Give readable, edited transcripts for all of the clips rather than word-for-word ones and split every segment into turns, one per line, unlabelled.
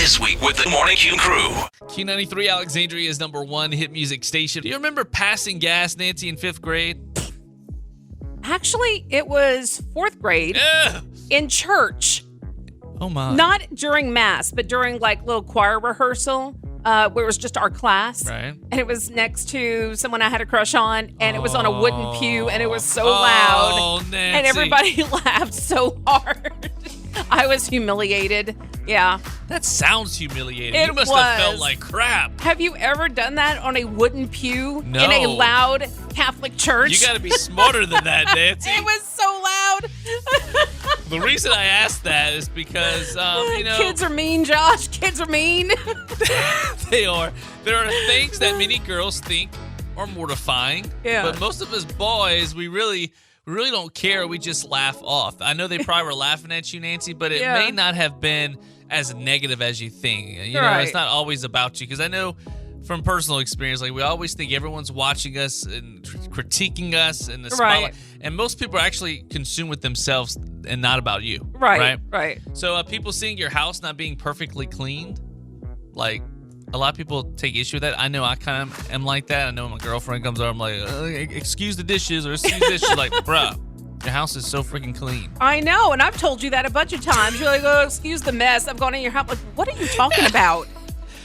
This week with the Morning Q crew.
Q93 Alexandria's #1 hit music station. Do you remember passing gas, Nancy, in 5th grade?
Actually, it was 4th grade in church.
Oh, my.
Not during mass, but during like little choir rehearsal where it was just our class.
Right.
And it was next to someone I had a crush on, and it was on a wooden pew, and it was so loud.
Nancy.
And everybody laughed so hard. I was humiliated. Yeah.
That sounds humiliating.
It
You must
was.
have felt like crap.
Have you ever done that on a wooden pew
No.
in a loud Catholic church?
You got to be smarter than that, Nancy.
It was so loud.
The reason I asked that is because,
Kids are mean, Josh. Kids are mean.
they are. There are things that many girls think are mortifying.
Yeah.
But most of us boys, we really don't care. We just laugh off. I know they probably were laughing at you, Nancy, but it may not have been as negative as you think. You know, it's not always about you. Because I know from personal experience, like we always think everyone's watching us and critiquing us in the spotlight. And most people are actually consumed with themselves and not about you. Right. So people seeing your house not being perfectly cleaned, like a lot of people take issue with that. I know I kind of am like that. I know when my girlfriend comes over, I'm like, excuse the dishes or excuse this. She's like, bruh, your house is so freaking clean.
I know, and I've told you that a bunch of times. You're like, oh, excuse the mess. I'm going in your house. Like, what are you talking about?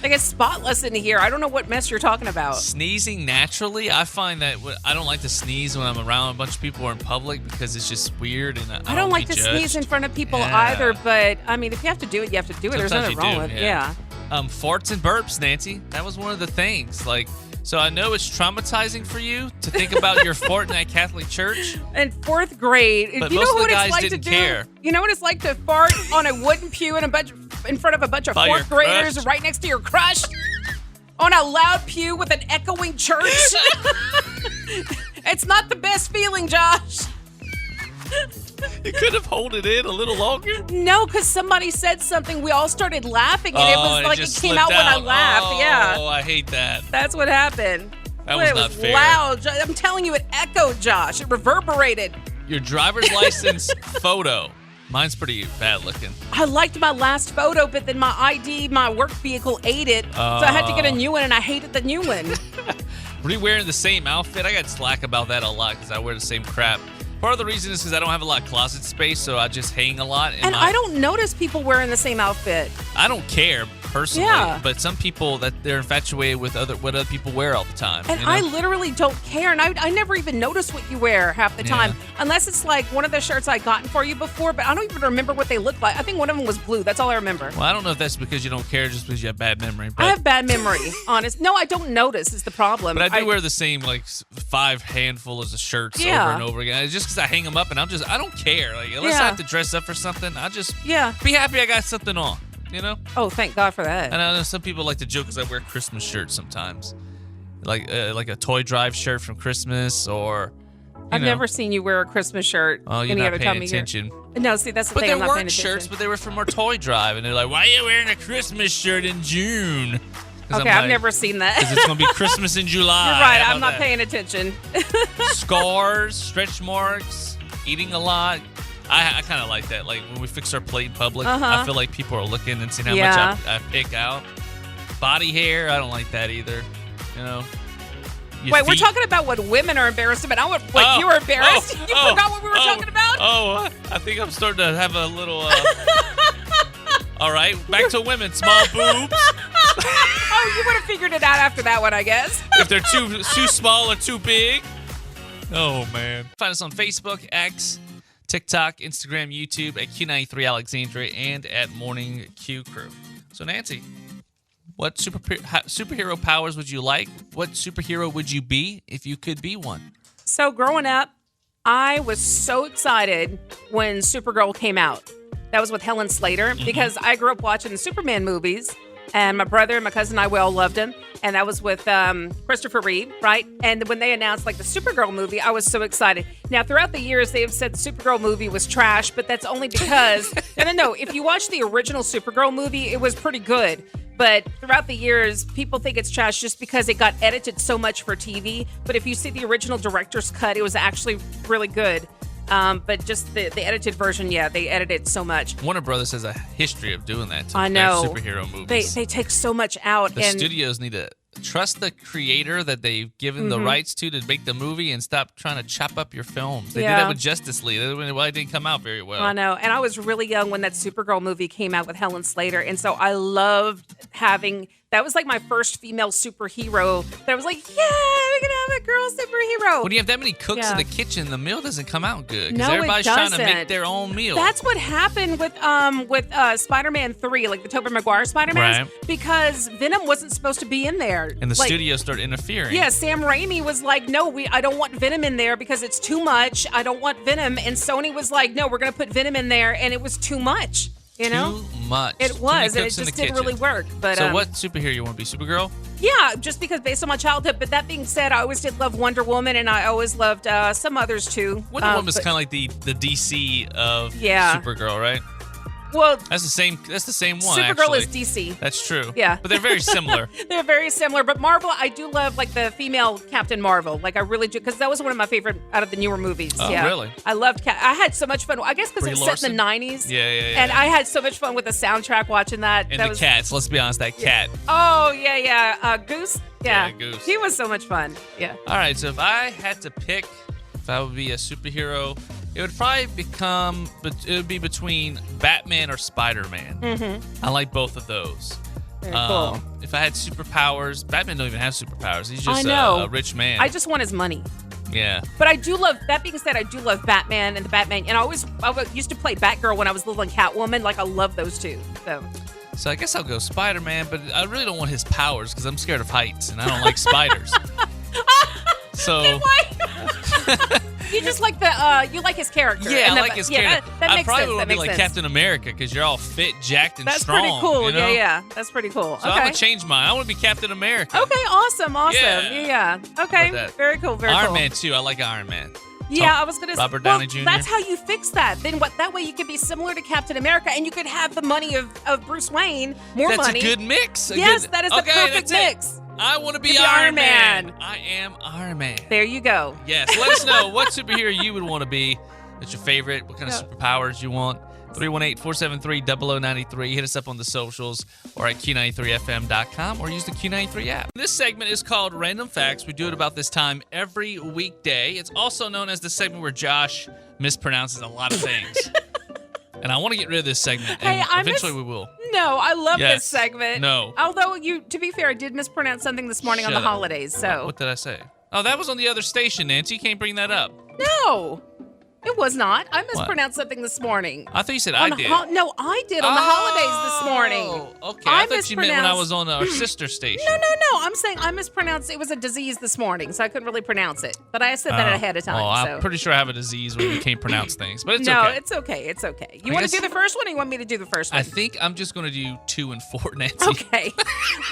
Like, it's spotless in here. I don't know what mess you're talking about.
Sneezing naturally, I find that I don't like to sneeze when I'm around a bunch of people or in public because it's just weird. And I
don't like to
judged.
sneeze in front of people either, but, I mean, if you have to do it, you have to do it.
Sometimes
There's nothing wrong with it. Yeah.
Farts and burps, Nancy. That was one of the things. Like, so I know it's traumatizing for you to think about your fart in that Catholic church.
In 4th grade,
But
you know
most of
what
the
it's
guys
like
didn't
to
care.
do? You know what it's like to fart on a wooden pew in front of a bunch of
By your
4th graders
crush?
right next to your crush? On a loud pew with an echoing church? It's not the best feeling, Josh.
You could have held it in a little longer.
No, because somebody said something. We all started laughing, and it was like it
just
came
slipped
out when I laughed.
Oh, I hate that.
That's what happened.
That
Boy,
was not fair.
Loud. I'm telling you, it echoed, Josh. It reverberated.
Your driver's license photo. Mine's pretty bad looking.
I liked my last photo, but then my ID, my work vehicle ate it. So I had to get a new one, and I hated the new one.
Were you wearing the same outfit? I got slack about that a lot because I wear the same crap. Part of the reason is because I don't have a lot of closet space, so I just hang a lot.
And I don't notice people wearing the same outfit.
I don't care personally, but some people that they're infatuated with what other people wear all the time.
And I literally don't care, and I never even notice what you wear half the time, unless it's like one of the shirts I gotten for you before, but I don't even remember what they look like. I think one of them was blue. That's all I remember.
Well, I don't know if that's because you don't care, just because you have bad memory. But
I have bad memory, honest. No, I don't notice is the problem.
But I do wear the same, like, 5 handfuls of shirts over and over again. It's just because I hang them up, and I don't care. Like, unless I have to dress up for something, I just be happy I got something on. You know?
Oh, thank God for that.
And I know some people like to joke because I wear Christmas shirts sometimes, like a toy drive shirt from Christmas, or
I've never seen you wear a Christmas shirt.
Oh, you're
any
not
other
paying
time
attention.
No, see, that's the
But
thing. I'm
they're
not paying
work
attention.
shirts, but they were from our toy drive, and they're like, "Why are you wearing a Christmas shirt in June?"
Okay, I've never seen that.
Because it's gonna be Christmas in July.
You're right.
How
I'm not
about
paying attention.
that? Scars, stretch marks, eating a lot. I kind of like that. Like when we fix our plate in public, I feel like people are looking and seeing how much I pick out. Body hair, I don't like that either. You know.
Wait, we're talking about what women are embarrassed about. You were embarrassed? You forgot what we were talking about?
I think I'm starting to have a little. All right, back to women. Small boobs.
Oh, you would have figured it out after that one, I guess.
If they're too small or too big. Oh, man. Find us on Facebook, X, TikTok, Instagram, YouTube at Q93 Alexandria and at Morning Q Crew. So, Nancy, what superhero powers would you like? What superhero would you be if you could be one?
So, growing up, I was so excited when Supergirl came out. That was with Helen Slater, because I grew up watching the Superman movies, and my brother and my cousin and I, we all loved him. And that was with Christopher Reeve, right? And when they announced like the Supergirl movie, I was so excited. Now, throughout the years, they have said the Supergirl movie was trash, but that's only because, no, if you watch the original Supergirl movie, it was pretty good. But throughout the years, people think it's trash just because it got edited so much for TV. But if you see the original director's cut, it was actually really good. But just the edited version, yeah, they edited so much.
Warner Brothers has a history of doing that to
I know.
their superhero movies.
They take so much out.
The studios need to trust the creator that they've given the rights to make the movie and stop trying to chop up your films. They did that with Justice League. It didn't come out very well.
I know. And I was really young when that Supergirl movie came out with Helen Slater. And so I loved having... That was like my first female superhero that I was like, yeah, we're going to have a girl superhero.
When you have that many cooks in the kitchen, the meal doesn't come out good. Because
No,
everybody's
it
trying
doesn't.
to make their own meal.
That's what happened with Spider-Man 3, like the Tobey Maguire Spider-Man.
Right.
Because Venom wasn't supposed to be in there.
And the studio started interfering.
Yeah, Sam Raimi was like, no, I don't want Venom in there because it's too much. I don't want Venom. And Sony was like, no, we're going to put Venom in there. And it was too much. You know?
Too much.
It was, and it just didn't really work. But
so what superhero you want to be? Supergirl?
Yeah, just because based on my childhood. But that being said, I always did love Wonder Woman, and I always loved some others too.
Wonder Woman's kind of like the DC of Supergirl, right?
Well,
that's the same one.
Supergirl
actually.
is DC.
That's true.
Yeah,
but they're very similar.
They're very similar. But Marvel, I do love like the female Captain Marvel. Like I really do, because that was one of my favorite out of the newer movies.
Oh,
yeah.
really?
I loved. I had so much fun. I guess because it was set in the '90s.
Yeah.
And I had so much fun with the soundtrack watching that.
And the cats. Let's be honest, that cat.
Oh yeah. Goose. Yeah,
Goose.
He was so much fun. Yeah.
All right. So if I had to pick, if I would be a superhero, it would probably be between Batman or Spider-Man.
Mm-hmm.
I like both of those.
Very cool.
If I had superpowers, Batman don't even have superpowers. He's just
a
rich man.
I just want his money.
Yeah.
But I do love, that being said, I do love Batman and the Batman. And I used to play Batgirl when I was little and Catwoman. Like, I love those two.
So I guess I'll go Spider-Man, but I really don't want his powers because I'm scared of heights and I don't like spiders. So.
Then why? You just like you like his character.
Yeah, I like his character.
That makes sense.
I probably would be like Captain America because you're all fit, jacked, and strong.
That's pretty cool.
You know?
Yeah. That's pretty cool.
So I'm going to change mine. I want to be Captain America.
Okay, awesome.
Yeah.
Okay, very cool,
Iron Man, too. I like Iron Man.
Yeah, I was going to say.
Robert Downey Jr.
That's how you fix that. Then that way you could be similar to Captain America and you could have the money of Bruce Wayne, money.
That's a good mix.
Yes, that is the perfect mix.
I want to be Iron Man. I am Iron Man.
There you go.
Yes. Let us know what superhero you would want to be. What's your favorite? What kind of superpowers you want? 318-473-0093. Hit us up on the socials or at Q93FM.com or use the Q93 app. This segment is called Random Facts. We do it about this time every weekday. It's also known as the segment where Josh mispronounces a lot of things. And I want to get rid of this segment, and eventually we will.
No, I love this segment.
No.
Although, to be fair, I did mispronounce something this morning on the holidays, so.
What did I say? Oh, that was on the other station, Nancy. You can't bring that up.
No. It was not. I mispronounced something this morning.
I thought you said I did.
No, I did on the holidays this morning.
Okay. I thought you meant when I was on our sister station.
No. I'm saying I mispronounced. It was a disease this morning, so I couldn't really pronounce it. But I said that ahead of time.
I'm pretty sure I have a disease where you can't pronounce things, but it's
okay.
No,
it's okay. It's okay. You want to do the first one, or you want me to do the first one?
I think I'm just going to do 2 and 4, Nancy.
Okay.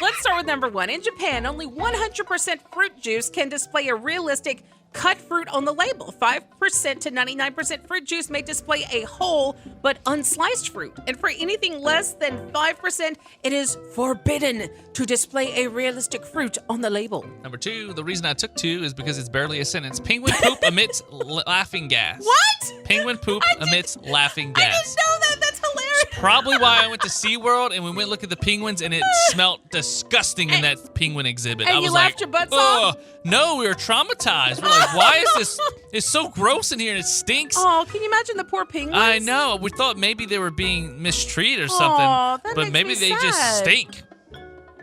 Let's start with number 1. In Japan, only 100% fruit juice can display a realistic cut fruit on the label. 5% to 99% fruit juice may display a whole but unsliced fruit. And for anything less than 5%, it is forbidden to display a realistic fruit on the label.
Number 2, the reason I took 2 is because it's barely a sentence. Penguin poop emits laughing gas.
What?
Penguin poop emits laughing gas.
I didn't know that. That's hilarious.
Probably why I went to SeaWorld and we went look at the penguins and it smelled disgusting in that penguin exhibit.
And
I was
you laughed your butts off?
No, we were traumatized. We're like, why is this? It's so gross in here and it stinks.
Oh, can you imagine the poor penguins?
I know. We thought maybe they were being mistreated or something, but maybe they just stink.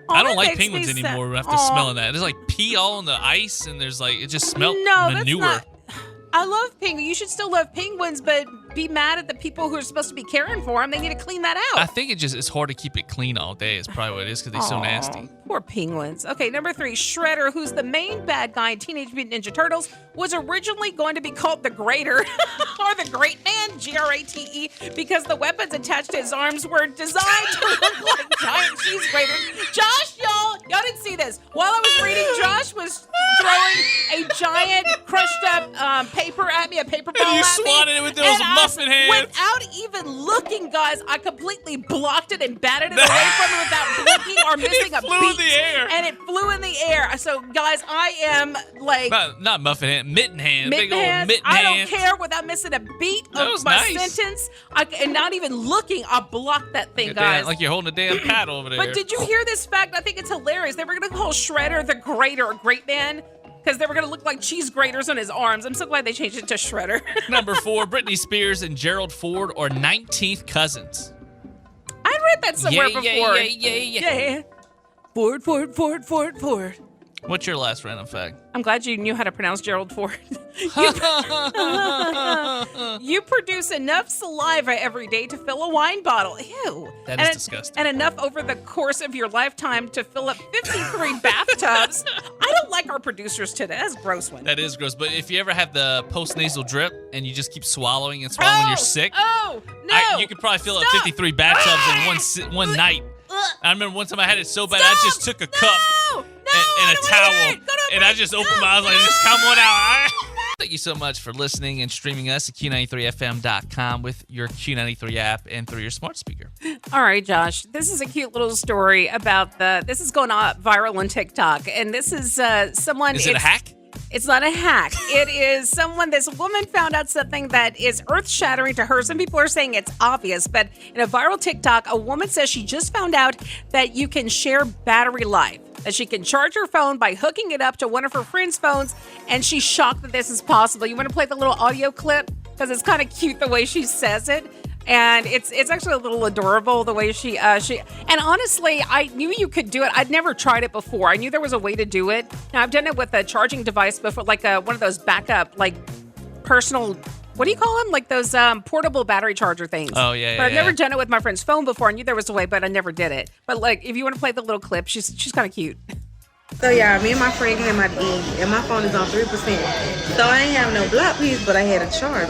I don't like penguins anymore after smelling that. There's like pee all on the ice and there's like, it just smelled manure.
That's not. I love penguins. You should still love penguins, but be mad at the people who are supposed to be caring for them. They need to clean that out.
I think it's hard to keep it clean all day. Is probably what it is because they're so nasty.
Poor penguins. Okay, number 3, Shredder, who's the main bad guy in Teenage Mutant Ninja Turtles, was originally going to be called the Grater or the Great Man, Grate, because the weapons attached to his arms were designed to look like giant cheese graters. Josh, y'all didn't see this. While I was reading, Josh was throwing a giant crushed up paper at me, a paper ball
And you
at me.
swatted it with those muffin hands.
Without even looking, guys, I completely blocked it and batted it away from me without blinking or missing a beat.
It flew in the air.
And it flew in the air. So, guys, I am like...
Not muffin hand, mitten hand.
Mitten
Big old
hands.
mitten
I
hands.
don't care without missing a beat of my sentence. And not even looking, I blocked that thing, guys.
Like you're holding a damn paddle over there.
But did you hear this fact? I think it's hilarious. They were going to call Shredder the Greater a great man because they were going to look like cheese graters on his arms. I'm so glad they changed it to Shredder.
Number 4, Britney Spears and Gerald Ford are 19th cousins.
I read that somewhere before.
Yeah.
Ford.
What's your last random fact?
I'm glad you knew how to pronounce Gerald Ford. You produce enough saliva every day to fill a wine bottle. Ew.
That is disgusting.
And enough over the course of your lifetime to fill up 53 bathtubs. I don't like our producers today. That's a gross one.
That is gross. But if you ever have the post-nasal drip and you just keep swallowing and swallowing when you're sick, you could probably fill up 53 bathtubs in one night. I remember one time I had it so bad, I just took a cup and a towel, and I just opened my eyes like, just come on out. Thank you so much for listening and streaming us at Q93FM.com with your Q93 app and through your smart speaker.
All right, Josh. This is a cute little story about this is going on viral on TikTok, and this is someone.
Is it a hack?
It's not a hack. It is this woman found out something that is earth-shattering to her. Some people are saying it's obvious, but in a viral TikTok, a woman says she just found out that you can share battery life, that she can charge her phone by hooking it up to one of her friends' phones, and she's shocked that this is possible. You want to play the little audio clip? Because it's kind of cute the way she says it. And it's actually a little adorable the way she and honestly, I knew you could do it. I'd never tried it before. I knew there was a way to do it. Now I've done it with a charging device before, like one of those backup, like personal, what do you call them? Like those portable battery charger things.
Oh yeah.
But I've never done it with my friend's phone before. I knew there was a way, but I never did it. But like, if you want to play the little clip, she's kind of cute.
So yeah, me and my friend came out to eat, and my phone is on 3%. So I ain't have no block piece, but I had a charger.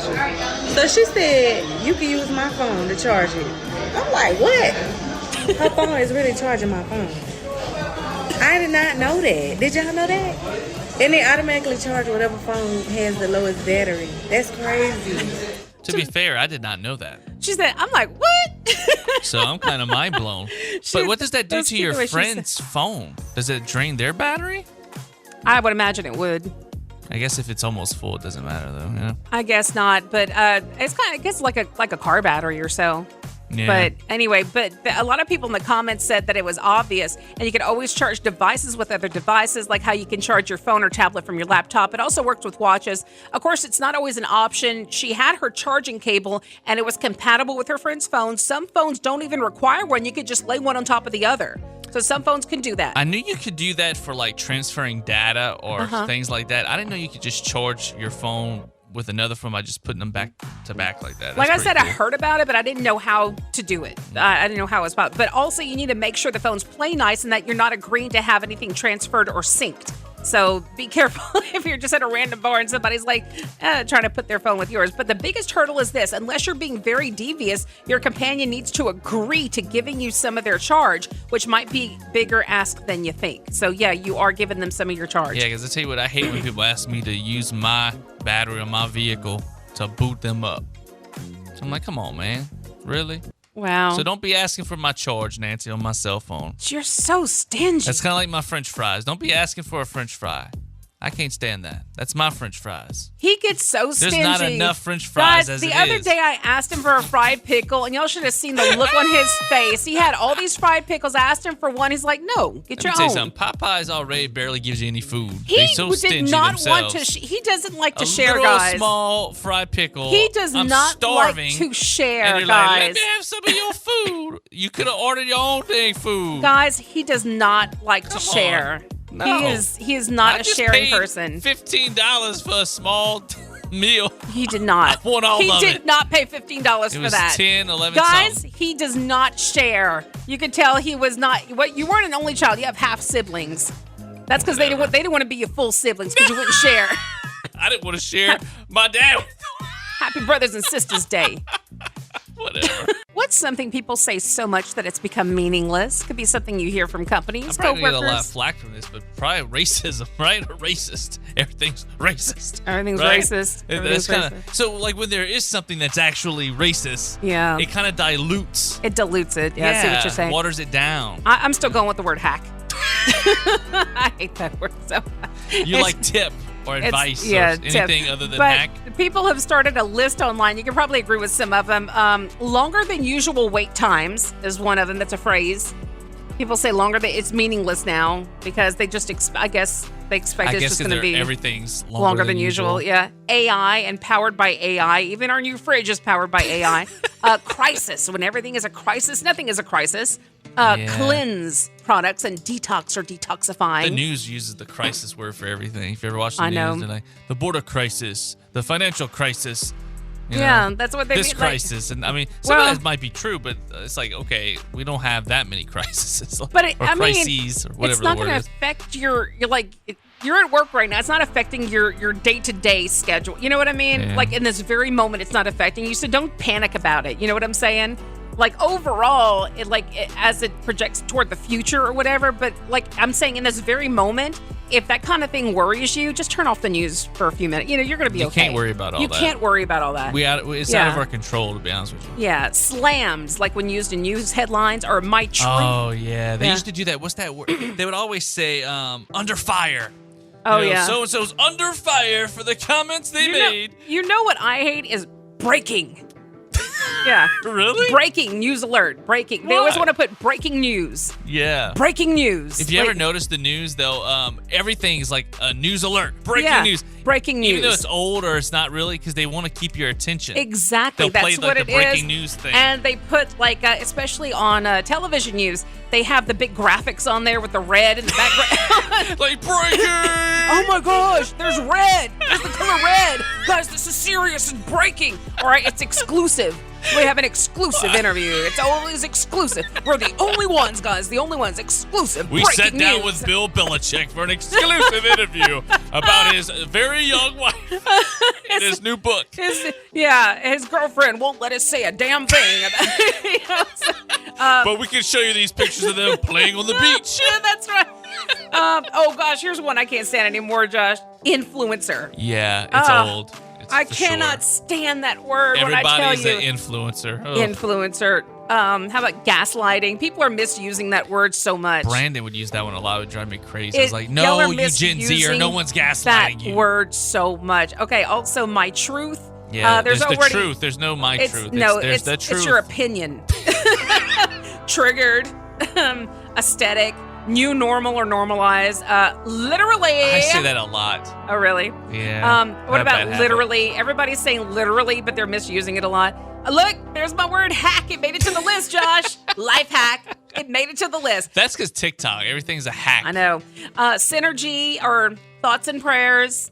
So she said, you can use my phone to charge it. I'm like, what? Her phone is really charging my phone. I did not know that. Did y'all know that? And they automatically charge whatever phone has the lowest battery. That's crazy.
To be fair, I did not know that.
She said, I'm like, what?
So I'm kind of mind blown. But what does that do to your friend's phone? Does it drain their battery?
I would imagine it would.
I guess if it's almost full, it doesn't matter though. Yeah.
I guess not, but it's kind of, I guess, like a car battery or so.
Yeah.
But anyway, a lot of people in the comments said that it was obvious, and you could always charge devices with other devices, like how you can charge your phone or tablet from your laptop. It also works with watches. Of course, it's not always an option. She had her charging cable, and it was compatible with her friend's phone. Some phones don't even require one. You could just lay one on top of the other. So some phones can do that.
I knew you could do that for like transferring data or things like that. I didn't know you could just charge your phone with another phone by just putting them back to back like that.
Like I said, I heard about it, but I didn't know how to do it. I didn't know how it was about. But also, you need to make sure the phones play nice and that you're not agreeing to have anything transferred or synced. So be careful if you're just at a random bar and somebody's like trying to put their phone with yours. But the biggest hurdle is this. Unless you're being very devious, your companion needs to agree to giving you some of their charge, which might be bigger ask than you think. So yeah, you are giving them some of your charge.
Yeah, because I tell you what, I hate when people ask me to use my battery on my vehicle to boot them up. So I'm like, come on, man. Really?
Wow.
So don't be asking for my charge, Nancy, on my cell phone.
You're so stingy.
That's kind of like my French fries. Don't be asking for a French fry. I can't stand that. That's my French fries.
He gets so stingy.
There's not enough French fries as it is.
The other day I asked him for a fried pickle, and y'all should have seen the look on his face. He had all these fried pickles. I asked him for one. He's like, no, get your own.
Let me tell you something. Popeyes already barely gives you any food.
They're
so
did
stingy
not
themselves.
want to. He doesn't like to share,
A little
guys.
small fried pickle.
He does
I'm
not
starving,
like to share,
and you're
guys.
like, let me have some of your food. You could have ordered your own dang food.
Guys, he does not like to share.
No.
He is not a sharing person.
$15 for a small meal.
He did not.
I want all of it.
He did not pay $15 for that.
It was $10, $11
Guys,
something.
he does not share. You could tell he was not. You weren't an only child. You have half siblings. That's because they didn't want to be your full siblings because you wouldn't share.
I didn't want to share my dad.
Happy Brothers and Sisters Day.
Whatever.
What's something people say so much that it's become meaningless? Could be something you hear from companies,
I'm probably going to get a lot of
coworkers.
flack from this, but probably racism, right? Or racist. Everything's racist.
Everything's
right?
racist.
That's
Everything's
kinda,
racist.
so, like, when there is something that's actually racist,
Yeah.
it kind of dilutes.
It dilutes it. Yeah, I see what you're saying.
Waters it down.
I'm still going with the word hack. I hate that word so much.
You like tip or advice or anything other than
but
hack?
People have started a list online. You can probably agree with some of them. Longer than usual wait times is one of them. That's a phrase. People say longer than it's meaningless now because they just I guess they expect it's just going to be
everything's
longer than usual. Yeah, AI and powered by AI. Even our new fridge is powered by AI. Crisis, when everything is a crisis, nothing is a crisis. Cleanse products and detox or detoxifying.
The news uses the crisis word for everything. If you ever watch the news,
know.
they're like, the border crisis, the financial crisis. You
Yeah,
know,
that's what they
this
mean,
crisis. And I mean, some of that might be true, but it's like, okay, we don't have that many crises.
But
or crises, or whatever
it's not
the word
going
is.
to affect you're at work right now. It's not affecting your day-to-day schedule. You know what I mean?
Yeah.
Like in this very moment, it's not affecting you. So don't panic about it. You know what I'm saying? Like overall, as it projects toward the future or whatever. But like I'm saying, in this very moment, if that kind of thing worries you, just turn off the news for a few minutes. You know, you're going to be okay.
You can't worry about all that.
You can't worry about all that.
It's out of our control, to be honest with you.
Yeah, slams, like when used in news headlines, or my truth.
Oh, yeah. They
Yeah.
used to do that. What's that word? They would always say, under fire.
Oh,
You know,
yeah.
So-and-so's under fire for the comments they made.
You know what I hate is breaking. Yeah.
Really?
Breaking news alert. Breaking. They always
What?
want to put breaking news.
Yeah.
Breaking news.
If you ever notice the news, though, everything's like a news alert. Breaking news.
Breaking news.
Even though it's old or it's not really, because they want to keep your attention.
Exactly.
They'll
That's
play
what
like the
it is.
breaking news thing.
And they put especially on television news, they have the big graphics on there with the red in the background.
Like breaking!
Oh my gosh, there's red. There's the color red. Guys, this is serious and breaking. All right, it's exclusive. We have an exclusive interview. It's always exclusive. We're the only ones, guys. The only ones. Exclusive.
We
breaking
sat down
news.
with Bill Belichick for an exclusive interview about his very young wife and his new book.
His girlfriend won't let us say a damn thing.
But we can show you these pictures of them playing on the beach.
Yeah, that's right. Oh gosh, here's one I can't stand anymore, Josh. Influencer.
Yeah, it's old. It's
I
for
cannot
sure.
stand that word when I tell
Everybody's
you.
an influencer. Ugh.
Influencer. How about gaslighting? People are misusing that word so much.
Brandon would use that one a lot. It would drive me crazy. I was like,
y'all
no,
are
you Gen Zer, no one's gaslighting
that
you.
word so much. Okay, also my truth.
Yeah, there's the
already,
truth. There's no my truth.
There's
the truth.
It's your opinion. Triggered, aesthetic, new normal or normalize. Literally.
I say that a lot.
Oh, really?
Yeah.
What
That
about
bad habit.
literally? Everybody's saying literally, but they're misusing it a lot. Look, there's my word hack. It made it to the list, Josh. Life hack. It made it to the list.
That's because TikTok. Everything's a hack.
I know. Synergy or thoughts and prayers,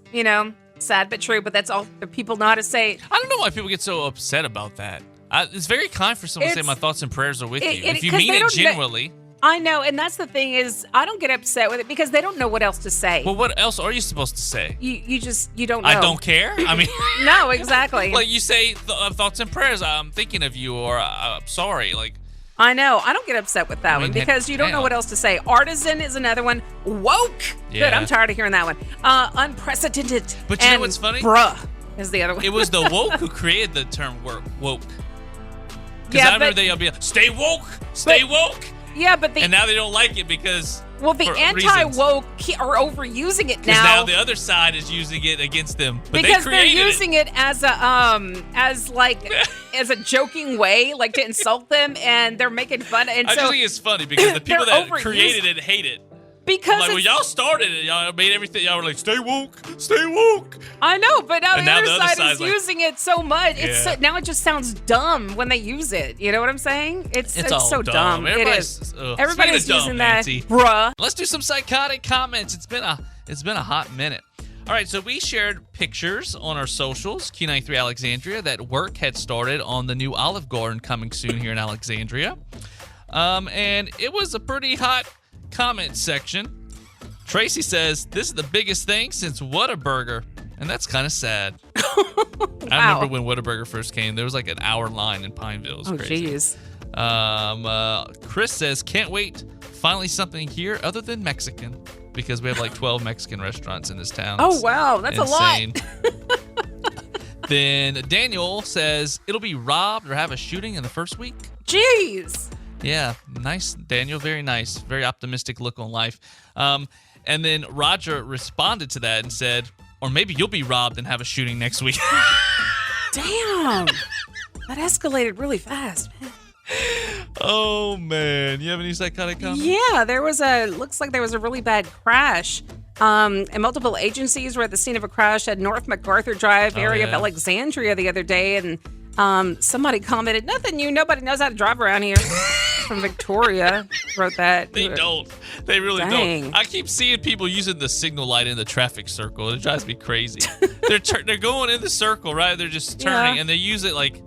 sad but true, but that's all the people know how to say.
I don't know why people get so upset about that. It's very kind for someone to say my thoughts and prayers are with you. If you
'cause
mean
they
it
don't
genuinely.
I know, and that's the thing is I don't get upset with it because they don't know what else to say.
Well, what else are you supposed to say?
You don't know.
I don't care. I mean,
No, exactly.
like you say thoughts and prayers. I'm thinking of you, or I'm sorry. Like
I know. I don't get upset with that
I mean,
one because you don't know
hell.
what else to say. Artisan is another one. Woke. Good.
Yeah.
I'm tired of hearing that one. Unprecedented.
But you know
and
what's funny?
Bruh is the other one.
it was the woke who created the term woke. Because
Yeah,
I remember
but-
they'll be like, stay woke, stay woke.
Yeah, but
And now they don't like it because
the
for
anti-woke are overusing it
Because
now.
now the other side is using it against them. But
Because
they
they're
created
using it as a as a joking way, like to insult them, and they're making fun. And
I
so
just think it's funny because the people
they're
that created it hate it.
because
Like, well,
it's-
y'all started it. Y'all made everything. Y'all were like, stay woke, stay woke.
I know, but now
And
the
now
other
the other
side
side's
is
like-
using it so much.
Yeah.
Now it just sounds dumb when they use it. You know what I'm saying? It's
all
so dumb. It
Everybody's-
is.
ugh.
Everybody's
Speaking of
using
dumb,
that,
Nancy.
bruh.
Let's do some psychotic comments. It's been a hot minute. All right, so we shared pictures on our socials, Q93 Alexandria, that work had started on the new Olive Garden coming soon here in Alexandria. And it was a pretty hot comment section. Tracy says, this is the biggest thing since Whataburger. And that's kind of sad. I remember when Whataburger first came, there was like an hour line in Pineville. It was crazy.
Jeez.
Chris says, can't wait. Finally something here other than Mexican, because we have like 12 Mexican restaurants in this town.
Oh, wow. That's
insane.
a lot.
Then Daniel says, it'll be robbed or have a shooting in the first week.
Jeez.
Yeah, nice, Daniel. Very nice. Very optimistic look on life. And then Roger responded to that and said, or maybe you'll be robbed and have a shooting next week.
Damn. That escalated really fast, man.
Oh, man. You have any psychotic comments?
Yeah, looks like there was a really bad crash. And multiple agencies were at the scene of a crash at North MacArthur Drive area of Alexandria the other day. And somebody commented, nothing new. Nobody knows how to drive around here. From Victoria wrote that.
They don't. They really
Dang.
don't. I keep seeing people using the signal light in the traffic circle. It drives me crazy. They're going in the circle, right? They're just turning, and they use it like,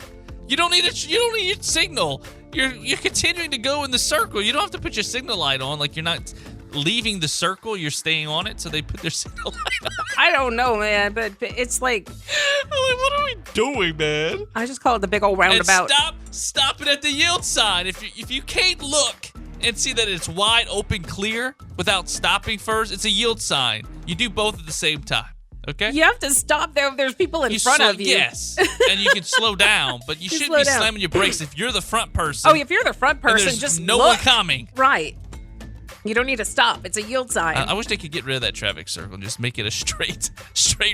you don't need your signal. You're continuing to go in the circle. You don't have to put your signal light on. Like, you're not leaving the circle. You're staying on it. So they put their signal light on.
I don't know, man, but it's like,
what are we doing, man?
I just call it the big old roundabout.
And stop it at the yield sign. If you can't look and see that it's wide open clear without stopping first, it's a yield sign. You do both at the same time. Okay?
You have to stop there if there's people in front of you.
Yes. And you can slow down, but you shouldn't be slamming your brakes if you're the front person.
Oh, if you're the front person,
there's
just
no
look.
one coming.
Right. You don't need to stop. It's a yield sign.
I wish they could get rid of that traffic circle and just make it a straight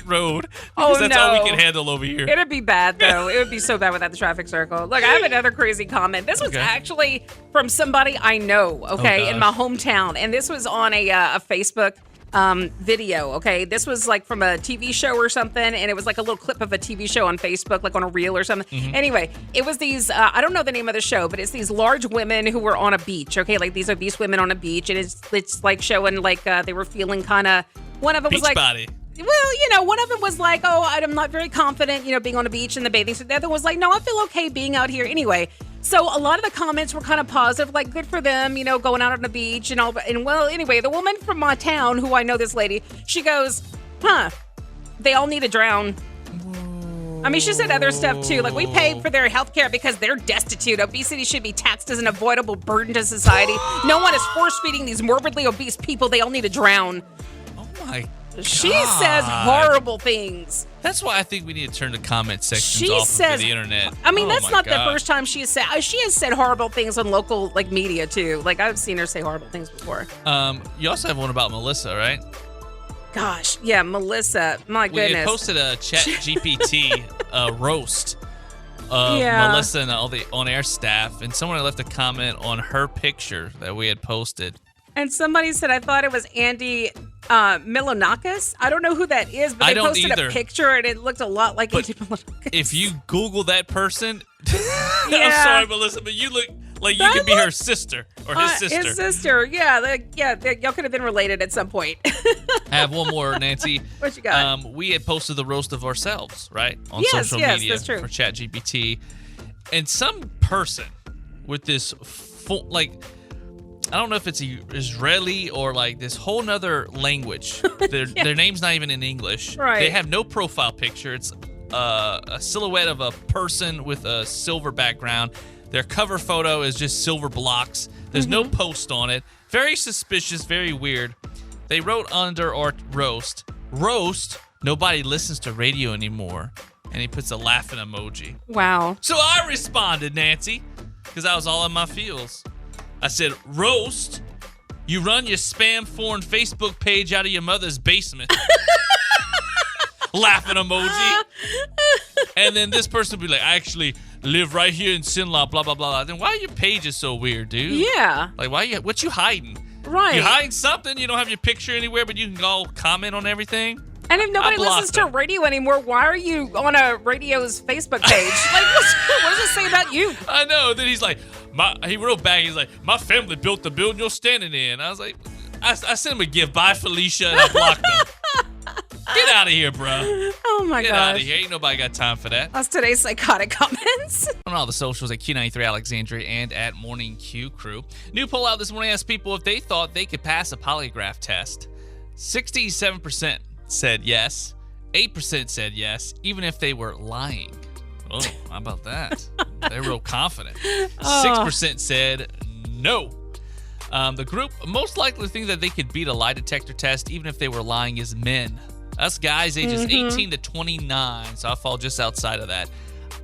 road.
Oh,
that's all we can handle over here.
It'd be bad, though. It would be so bad without the traffic circle. Look, I have another crazy comment. This was actually from somebody I know, in my hometown. And this was on a Facebook video, okay? This was like from a TV show or something, and it was like a little clip of a TV show on Facebook, like on a reel or something.
Mm-hmm.
Anyway, it was these, I don't know the name of the show, but it's these large women who were on a beach, okay? Like these are these women on a beach, and it's like showing like they were feeling kind of, one of them was like,
body.
Well, one of them was like, oh, I'm not very confident, being on a beach in the bathing suit. The other was like, no, I feel okay being out here anyway. So a lot of the comments were kind of positive, like good for them, going out on the beach and all. And well, anyway, the woman from my town, who I know this lady, she goes, they all need to drown. Whoa. I mean, she said other stuff too. Like, we pay for their health care because they're destitute. Obesity should be taxed as an avoidable burden to society. No one is force-feeding these morbidly obese people. They all need to drown.
Oh my
She says horrible things.
That's why I think we need to turn the comment sections off of the internet.
I mean, that's not the first time she has said horrible things on local media too. Like, I've seen her say horrible things before.
You also have one about Melissa, right?
Gosh, yeah, Melissa. My goodness.
We had posted a ChatGPT roast of Melissa and all the on-air staff, and someone had left a comment on her picture that we had posted.
And somebody said, I thought it was Andy Milonakis. I don't know who that is, but they posted a picture and it looked a lot like Andy Milonakis.
If you Google that person, I'm sorry, Melissa, but you look like you could be her sister or his sister.
His sister, y'all could have been related at some point.
I have one more, Nancy.
What you got?
We had posted the roast of ourselves, right, on social media
that's true.
for ChatGPT, and some person with this I don't know if it's Israeli or like this whole nother language. Their name's not even in English.
Right.
They have no profile picture. It's a silhouette of a person with a silver background. Their cover photo is just silver blocks. There's no post on it. Very suspicious, very weird. They wrote under our roast, nobody listens to radio anymore. And he puts a laughing emoji.
Wow.
So I responded, Nancy, because I was all in my feels. I said, roast, you run your spam foreign Facebook page out of your mother's basement. Laughing emoji. And then this person would be like, I actually live right here in Sinlaw, blah, blah, blah. Then why are your pages so weird, dude?
Yeah.
Like, what you hiding?
Right.
You hiding something? You don't have your picture anywhere, but you can go comment on everything?
And if nobody listens to radio anymore, why are you on a radio's Facebook page? Like, what does it say about you?
I know. Then he's like, he wrote back, he's like, my family built the building you're standing in. I was like, I sent him a gift. Bye, Felicia, and I blocked him. Get out of here, bro.
Oh, my gosh.
Get out of here. Ain't nobody got time for that.
That's today's Psychotic Comments.
On all the socials at Q93 Alexandria and at Morning Q Crew. New poll out this morning asked people if they thought they could pass a polygraph test. 67% said yes, 8% said yes, even if they were lying. Oh, how about that? They're real confident. 6% said no. The group most likely think that they could beat a lie detector test even if they were lying is men. Us guys ages 18 to 29, so I fall just outside of that.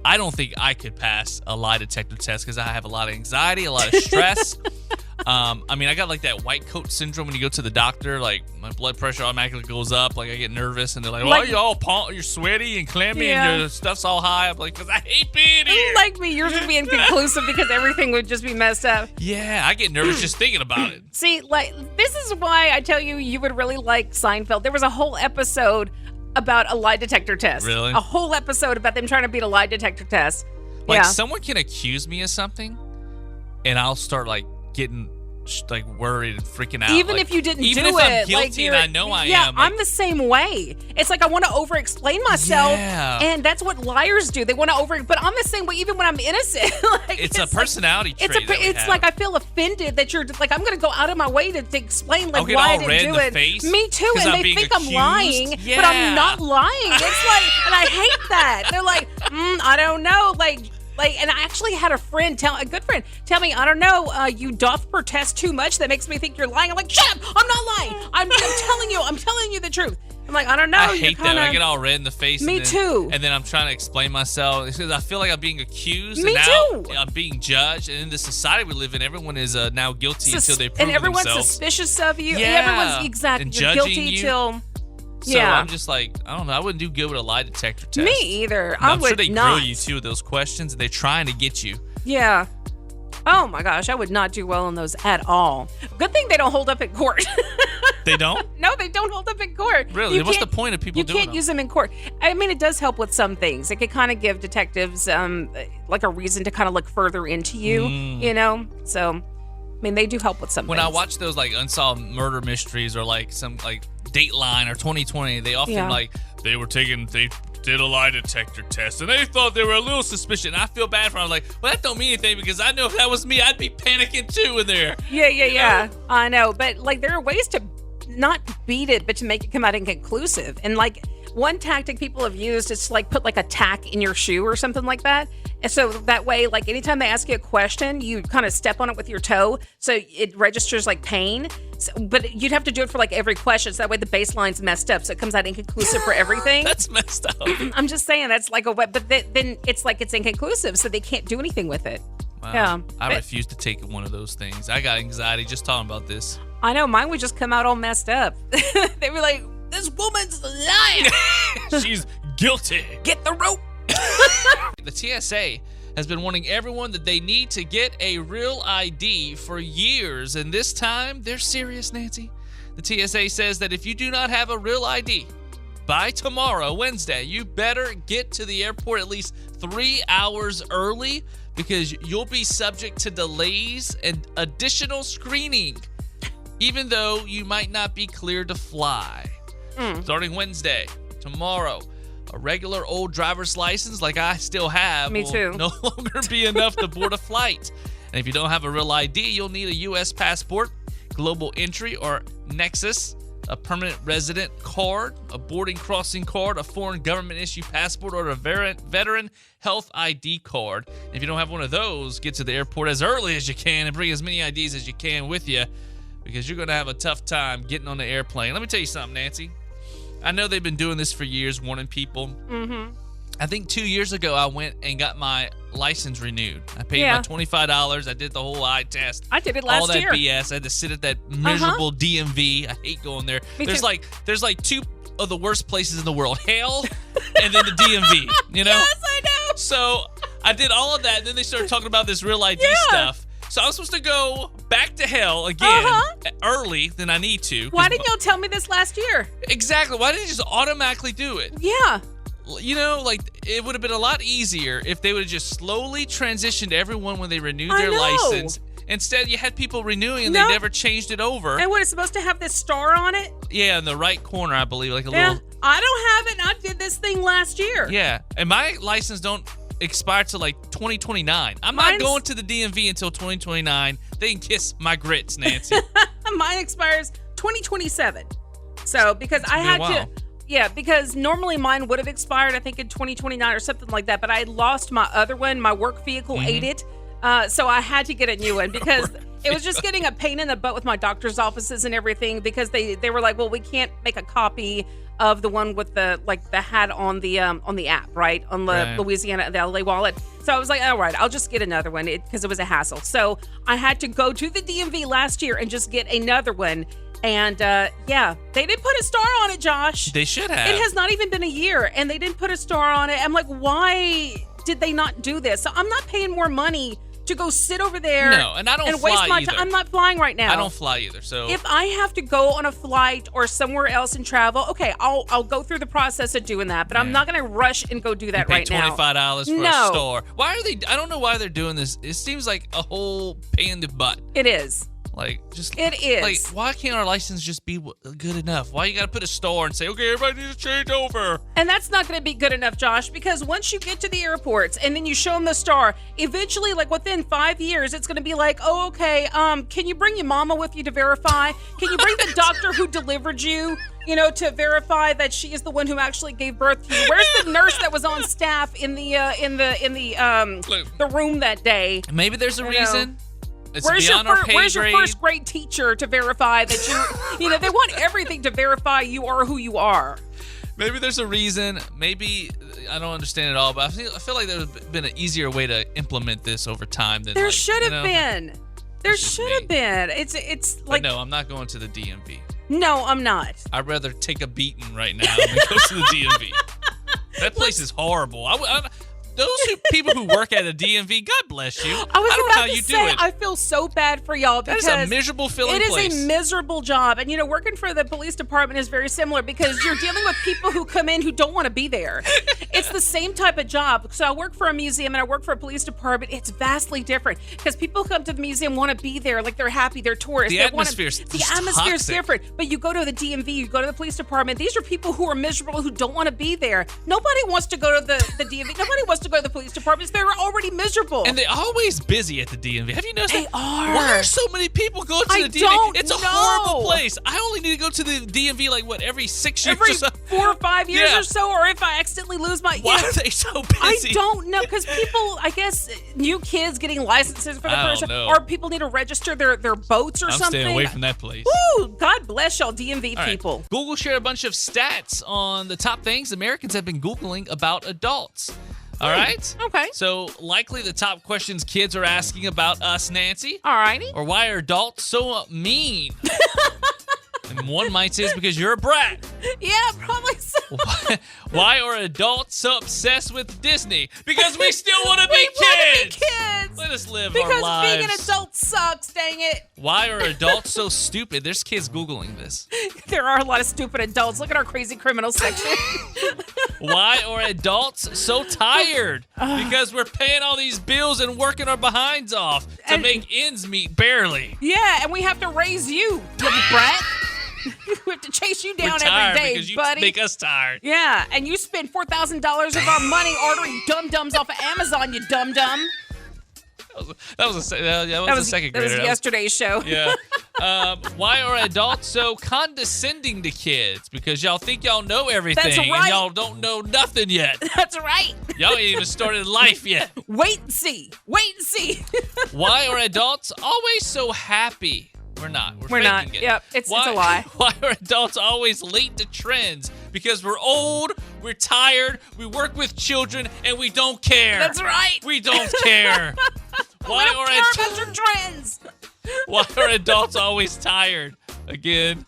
I don't think I could pass a lie detector test because I have a lot of anxiety, a lot of stress. I mean, I got like that white coat syndrome when you go to the doctor. Like my blood pressure automatically goes up. Like I get nervous, and they're like, "Oh, you're sweaty and clammy, and your stuff's all high." I'm like, "Cause I hate being here."
Like me, yours would be inconclusive because everything would just be messed up.
Yeah, I get nervous just thinking about it.
See, like this is why I tell you would really like Seinfeld. There was a whole episode about a lie detector test.
Really?
A whole episode about them trying to beat a lie detector test.
Like someone can accuse me of something, and I'll start like getting like worried and freaking out.
Even
like,
if you didn't do it.
Even if I'm guilty and I know I am.
Yeah, I'm the same way. It's like I want to over-explain myself, and that's what liars do. They want to but I'm the same way even when I'm innocent. Like,
it's a personality trait.
It's like I feel offended that you're like, I'm going to go out of my way to explain like
why I didn't do it. Face
Me too, and they think I'm lying, but I'm not lying. It's like, and I hate that. They're like, I don't know, like, and I actually had a good friend tell me, I don't know, you doth protest too much. That makes me think you're lying. I'm like, shut up! I'm not lying. I'm telling you the truth. I'm like, I don't know.
I hate that. I get all red in the face.
Me too.
And then I'm trying to explain myself because I feel like I'm being accused.
Me
and
too.
Now I'm being judged. And in the society we live in, everyone is now guilty until they prove
and everyone's
themselves.
Suspicious of you.
Yeah.
Everyone's exactly.
And
You're
judging
guilty
you.
till.
So I'm just like, I don't know. I wouldn't do good with a lie detector test.
Me either.
And
I
I'm
would
sure they
not.
grill you too with those questions. And they're trying to get you.
Yeah. Oh my gosh, I would not do well on those at all. Good thing they don't hold up in court.
They don't?
No, they don't hold up in court.
Really? What's the point of people doing them?
You can't use them in court. I mean, it does help with some things. It could kind of give detectives like a reason to kind of look further into you, you know? So, I mean, they do help with some
When
things.
I watch those like unsolved murder mysteries or like some like Dateline or 2020, they often they did a lie detector test and they thought they were a little suspicious. And I feel bad for them. I'm like, well, that don't mean anything because I know if that was me, I'd be panicking too in there.
Yeah. I know. But like there are ways to not beat it, but to make it come out inconclusive. And like one tactic people have used is to like put like a tack in your shoe or something like that. And so that way, like anytime they ask you a question, you kind of step on it with your toe. So it registers like pain. So, but you'd have to do it for like every question. So that way the baseline's messed up. So it comes out inconclusive for everything.
That's messed up.
I'm just saying that's like a web, but then it's like it's inconclusive. So they can't do anything with it.
Wow.
Yeah.
I refuse to take one of those things. I got anxiety just talking about this.
I know. Mine would just come out all messed up. They were like, this woman's lying.
She's guilty.
Get the rope.
The TSA has been warning everyone that they need to get a real ID for years, and this time they're serious, Nancy. The TSA says that if you do not have a real ID by tomorrow, Wednesday, you better get to the airport at least 3 hours early because you'll be subject to delays and additional screening, even though you might not be cleared to fly. Starting Wednesday, tomorrow, a regular old driver's license like I still have will no longer be enough to board a flight. And if you don't have a real ID, you'll need a U.S. passport, global entry or nexus, a permanent resident card, a boarding crossing card, a foreign government-issued passport, or a veteran health ID card. And if you don't have one of those, get to the airport as early as you can and bring as many IDs as you can with you because you're going to have a tough time getting on the airplane. Let me tell you something, Nancy. I know they've been doing this for years, warning people. I think 2 years ago, I went and got my license renewed. I paid my $25. I did the whole eye test.
I did it last year.
All that BS. I had to sit at that miserable DMV. I hate going there. There's like two of the worst places in the world. Hell and then the DMV, you know?
Yes, I know.
So I did all of that, and then they started talking about this real ID stuff. So I was supposed to go back to hell again early than I need to.
Why didn't y'all tell me this last year?
Exactly. Why didn't you just automatically do it?
Yeah.
You know, like, it would have been a lot easier if they would have just slowly transitioned everyone when they renewed their license. Instead, you had people renewing and they never changed it over.
And what, it's supposed to have this star on it?
Yeah, in the right corner, I believe, like a little.
I don't have it, and I did this thing last year.
Yeah, and my license don't expire till like 2029. I'm not going to the DMV until 2029. They can kiss my grits, Nancy.
Mine expires 2027. So because I had to Yeah, because normally mine would have expired, I think, in 2029 or something like that. But I lost my other one. My work vehicle ate it. So I had to get a new one because it was just getting a pain in the butt with my doctor's offices and everything because they were like, well, we can't make a copy of the one with the hat on the app, right? On the Louisiana, the LA wallet. So I was like, all right, I'll just get another one because it was a hassle. So I had to go to the DMV last year and just get another one. And they didn't put a star on it, Josh.
They should have.
It has not even been a year, and they didn't put a star on it. I'm like, why did they not do this? So I'm not paying more money to go sit over there.
No, and I don't
and
fly
waste my
either.
time. I'm not flying right now.
I don't fly either. So
if I have to go on a flight or somewhere else and travel, okay, I'll go through the process of doing that. But I'm not going to rush and go do that right now.
$25 for a store. Why are they? I don't know why they're doing this. It seems like a whole pain in the butt.
It is.
It is. Why can't our license just be good enough? Why you got to put a star and say, okay, everybody needs to change over?
And that's not going to be good enough, Josh, because once you get to the airports and then you show them the star, eventually, within 5 years, it's going to be like, oh, okay, can you bring your mama with you to verify? Can you bring the doctor who delivered you, to verify that she is the one who actually gave birth to you? Where's the nurse that was on staff in the room that day?
Maybe there's a reason.
Where's your first grade teacher to verify that you, they want everything to verify you are who you are.
Maybe there's a reason. Maybe I don't understand it all, but I feel like there's been an easier way to implement this over time than
there should have been. There should have been. It's like
no, I'm not going to the DMV.
No, I'm not.
I'd rather take a beating right now than go to the DMV. That place is horrible. Those people who work at a DMV, God bless you. I don't know how you do it.
I feel so bad for y'all because
that is a miserable feeling place.
It is a miserable job. And, working for the police department is very similar because you're dealing with people who come in who don't want to be there. It's the same type of job. So I work for a museum and I work for a police department. It's vastly different because people come to the museum, want to be there. Like they're happy, they're tourists.
The atmosphere's
different. But you go to the DMV, you go to the police department. These are people who are miserable, who don't want to be there. Nobody wants to go to the DMV. Nobody wants to go to the police departments. They're already miserable.
And they're always busy at the DMV. Have you noticed
they are.
Why are so many people going to the DMV? It's a horrible place. I only need to go to the DMV every 6 years
every
or so.
4 or 5 years or so, or if I accidentally lose my...
Why are they so busy?
I don't know, because people, I guess, new kids getting licenses for the first time, or people need to register their boats or something.
I'm staying away from that place.
Ooh, God bless y'all DMV people.
Right. Google shared a bunch of stats on the top things Americans have been Googling about adults. All right?
Okay.
So, likely the top questions kids are asking about us, Nancy.
All righty.
Or why are adults so mean? And one might say it's because you're a brat.
Yeah, probably so.
Why are adults so obsessed with Disney? Because we still want to be kids. Let us live our lives.
Because being an adult sucks, dang it.
Why are adults so stupid? There's kids Googling this.
There are a lot of stupid adults. Look at our crazy criminal section.
Why are adults so tired? Because we're paying all these bills and working our behinds off to make ends meet barely.
Yeah, and we have to raise you brat. We have to chase you down every day,
because you
buddy.
Make us tired.
Yeah, and you spend $4,000 of our money ordering dum-dums off of Amazon, you dum-dum.
That was a second grader.
That was yesterday's show.
Yeah. Why are adults so condescending to kids? Because y'all think y'all know everything.
That's right.
And y'all don't know nothing yet.
That's right.
Y'all ain't even started life yet.
Wait and see.
Why are adults always so happy? We're not. We're
not.
It.
Yep, it's a lie.
Why are adults always late to trends? Because we're old, we're tired, we work with children, and we don't care.
That's right.
We don't care.
Why don't care about your trends.
Why are adults always tired? Again.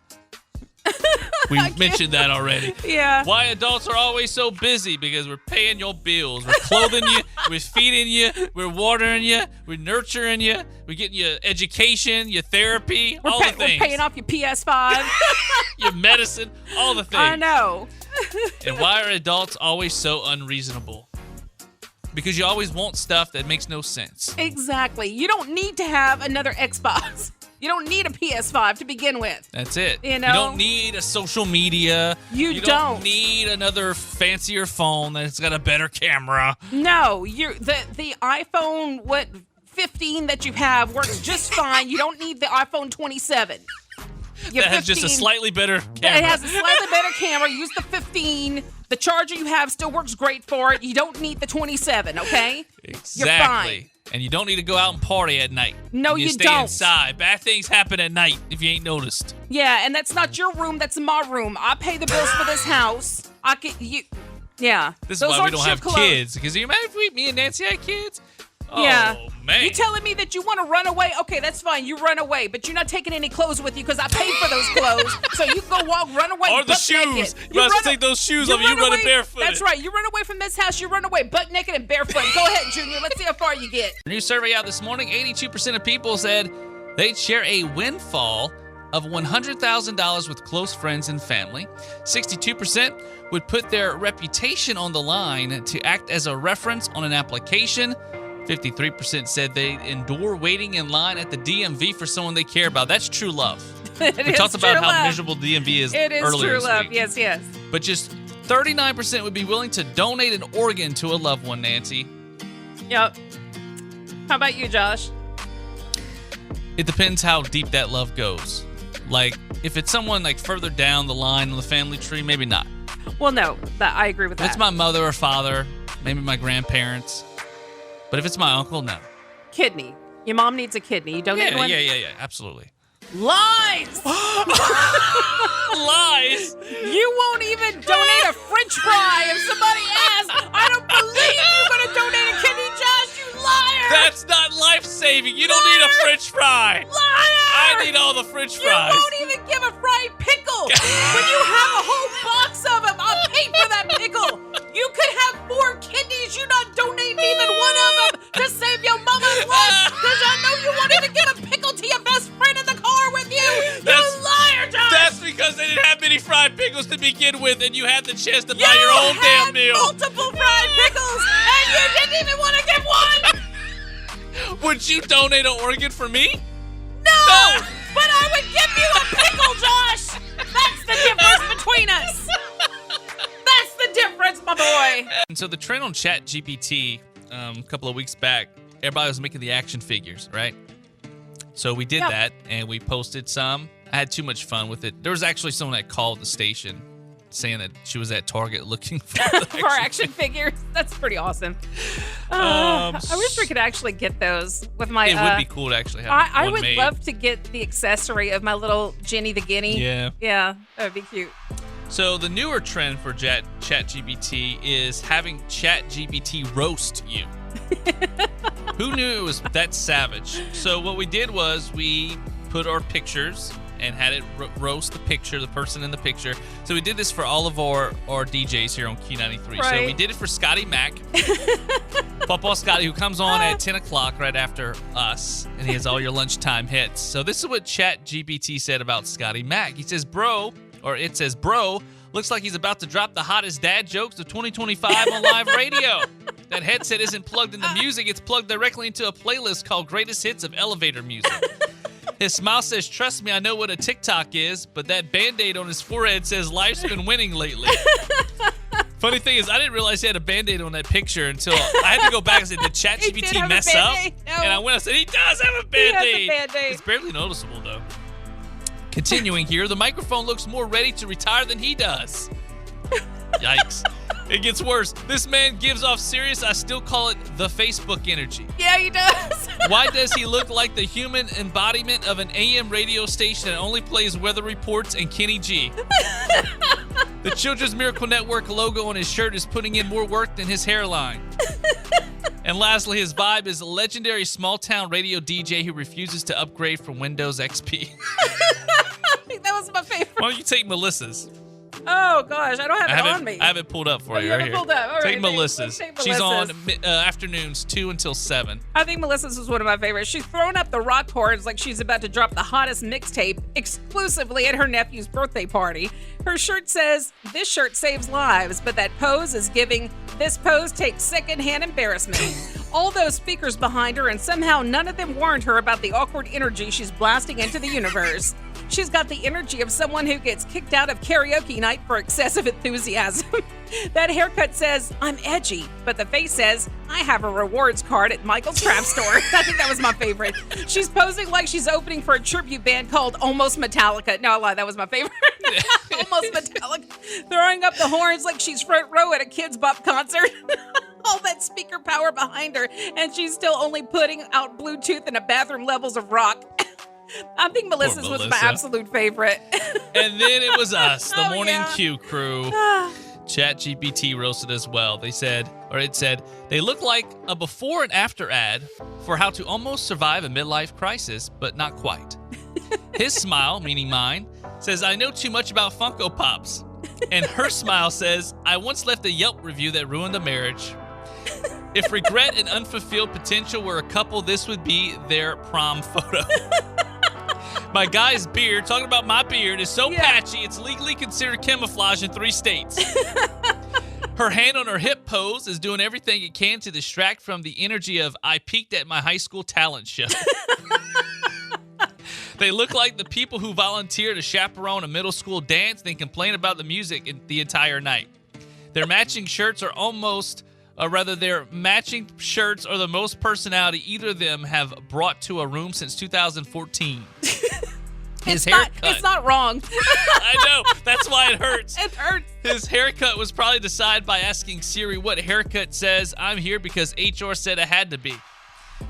We mentioned that already.
Yeah.
Why adults are always so busy? Because we're paying your bills. We're clothing you. We're feeding you. We're watering you. We're nurturing you. We're getting you education, your therapy, all the things.
We're paying off your PS5.
Your medicine, all the things.
I know.
And why are adults always so unreasonable? Because you always want stuff that makes no sense.
Exactly. You don't need to have another Xbox. You don't need a PS5 to begin with.
That's it.
You know?
You don't need a social media.
You
don't need another fancier phone that's got a better camera.
No, the iPhone 15 that you have works just fine. You don't need the iPhone 27. You
that has just a slightly better camera.
It has a slightly better camera. Use the 15. The charger you have still works great for it. You don't need the 27, okay?
Exactly.
You're fine.
And you don't need to go out and party at night.
No,
you
don't.
Stay inside. Bad things happen at night if you ain't noticed.
Yeah, and that's not your room. That's my room. I pay the bills for this house. Yeah.
This is why we don't have kids. Because you imagine if me and Nancy had kids?
Yeah.
Oh, man.
You telling me that you want to run away? Okay, that's fine. You run away, but you're not taking any clothes with you because I paid for those clothes. So you can go run away
or the
butt
shoes.
naked.
You must take those shoes off. You run barefoot.
That's right. You run away from this house. You run away butt naked and barefoot. Go ahead, Junior. Let's see how far you get.
A new survey out this morning, 82% of people said they'd share a windfall of $100,000 with close friends and family. 62% would put their reputation on the line to act as a reference on an application. 53% said they'd endure waiting in line at the DMV for someone they care about. That's true love. We talked about how miserable DMV is earlier this week.
It is true love, yes.
But just 39% would be willing to donate an organ to a loved one, Nancy.
Yep. How about you, Josh?
It depends how deep that love goes. Like, if it's someone like further down the line on the family tree, maybe not.
Well, no, I agree with that.
If it's my mother or father, maybe my grandparents. But if it's my uncle, no.
Kidney. Your mom needs a kidney. You donate one?
Yeah, absolutely.
Lies!
Lies!
You won't even donate a French fry if somebody asks. I don't believe you're going to donate a kidney, Josh, you liar!
That's not life-saving. You don't need a French fry.
Liar!
I need all the French fries.
You won't even give a fried pickle. When you have a whole box of them, I'll pay for that pickle. You could have 4 kidneys. You're not donating even one of them to save your mama's life because I know you won't even give a pickle to your best friend in the car with you. You liar, Josh.
That's because they didn't have many fried pickles to begin with, and you had the chance to buy your own damn meal.
Multiple fried pickles, and you didn't even want to give one.
Would you donate an organ for me?
No, but I would give you a pickle, Josh. That's the difference between us. That's the difference, my boy.
And so the trend on ChatGPT a couple of weeks back, everybody was making the action figures, right? So we did that, and we posted some. I had too much fun with it. There was actually someone that called the station saying that she was at Target looking for
action figures. That's pretty awesome. I wish we could actually get those with my.
It would be cool to actually have
I
one
would
made.
love to get the accessory of my little Jenny the Guinea.
Yeah,
that would be cute.
So the newer trend for ChatGPT is having ChatGPT roast you. Who knew it was that savage? So what we did was we put our pictures and had it roast the picture, the person in the picture. So we did this for all of our DJs here on Q93.
Right.
So we did it for Scotty Mac, Papa Scotty, who comes on at 10 o'clock right after us, and he has all your lunchtime hits. So this is what ChatGPT said about Scotty Mac. He says, bro, looks like he's about to drop the hottest dad jokes of 2025 on live radio. That headset isn't plugged into music. It's plugged directly into a playlist called Greatest Hits of Elevator Music. His smile says, trust me, I know what a TikTok is, but that Band-Aid on his forehead says life's been winning lately. Funny thing is, I didn't realize he had a Band-Aid on that picture until I had to go back and say, did ChatGPT mess up?
No.
And I went and said, he does have a Band-Aid. It's barely noticeable, though. Continuing here, the microphone looks more ready to retire than he does. Yikes. It gets worse. This man gives off serious, I still call it the Facebook energy.
Yeah, he does.
Why does he look like the human embodiment of an AM radio station that only plays weather reports and Kenny G? The Children's Miracle Network logo on his shirt is putting in more work than his hairline. And lastly, his vibe is a legendary small-town radio DJ who refuses to upgrade from Windows XP.
I think that was my favorite.
Why don't you take Melissa's?
Oh, gosh. I don't have it on me.
I have it pulled up for you
you
right
have it
here.
pulled up. All
Take
right,
Melissa's.
take
She's on
Melissa's.
afternoons 2 until 7.
I think Melissa's was one of my favorites. She's thrown up the rock chords like she's about to drop the hottest mixtape exclusively at her nephew's birthday party. Her shirt says, this shirt saves lives, but that pose is giving, this pose takes secondhand embarrassment. All those speakers behind her, and somehow none of them warned her about the awkward energy she's blasting into the universe. She's got the energy of someone who gets kicked out of karaoke night for excessive enthusiasm. That haircut says, I'm edgy, but the face says, I have a rewards card at Michael's Craft Store. I think that was my favorite. She's posing like she's opening for a tribute band called Almost Metallica. No, I lied. That was my favorite. Almost Metallica. Throwing up the horns like she's front row at a Kids Bop concert. All that speaker power behind her, and she's still only putting out Bluetooth in a bathroom levels of rock. I think Melissa's was my absolute favorite.
And then it was us, the Morning Q crew. ChatGPT roasted as well. It said, they look like a before and after ad for how to almost survive a midlife crisis, but not quite. His smile, meaning mine, says, I know too much about Funko Pops. And her smile says, I once left a Yelp review that ruined a marriage. If regret and unfulfilled potential were a couple, this would be their prom photo. My guy's beard, talking about my beard, is so patchy it's legally considered camouflage in 3 states. Her hand on her hip pose is doing everything it can to distract from the energy of I peaked at my high school talent show. They look like the people who volunteer to chaperone a middle school dance, then complain about the music the entire night. Their matching shirts are their matching shirts are the most personality either of them have brought to a room since 2014. His haircut.
It's not wrong.
I know. That's why it hurts.
It hurts.
His haircut was probably decided by asking Siri what haircut says, I'm here because HR said it had to be.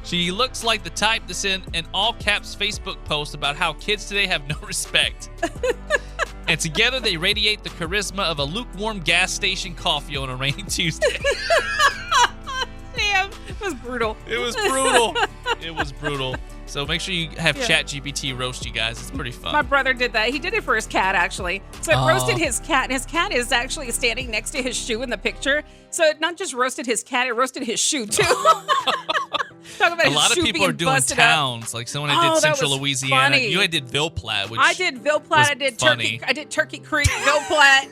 She looks like the type to send an all-caps Facebook post about how kids today have no respect. And together they radiate the charisma of a lukewarm gas station coffee on a rainy Tuesday.
Damn, it was brutal.
It was brutal. It was brutal. So make sure you have ChatGPT roast you guys. It's pretty fun.
My brother did that. He did it for his cat, actually. So it roasted his cat, and his cat is actually standing next to his shoe in the picture. So it not just roasted his cat, it roasted his shoe, too. Talk about
a lot of people are doing towns, like someone that did Central Louisiana.
Funny.
You did Ville Platte, which
I did Ville Platte. I did Turkey Creek, Ville Platte.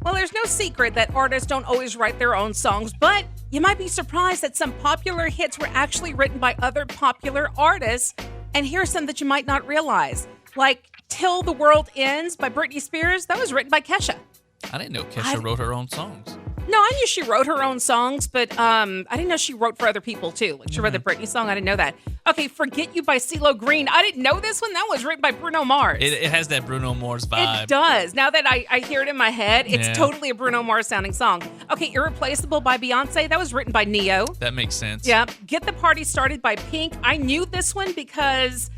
Well, there's no secret that artists don't always write their own songs, but you might be surprised that some popular hits were actually written by other popular artists. And here's some that you might not realize. Like Till the World Ends by Britney Spears. That was written by Kesha.
I didn't know Kesha wrote her own songs.
No, I knew she wrote her own songs, but I didn't know she wrote for other people, too. Like she wrote the Britney song. I didn't know that. Okay, Forget You by CeeLo Green. I didn't know this one. That was written by Bruno Mars.
It has that Bruno Mars vibe.
It does. Now that I hear it in my head, it's totally a Bruno Mars sounding song. Okay, Irreplaceable by Beyonce. That was written by Neo.
That makes sense.
Yeah. Get the Party Started by Pink. I knew this one because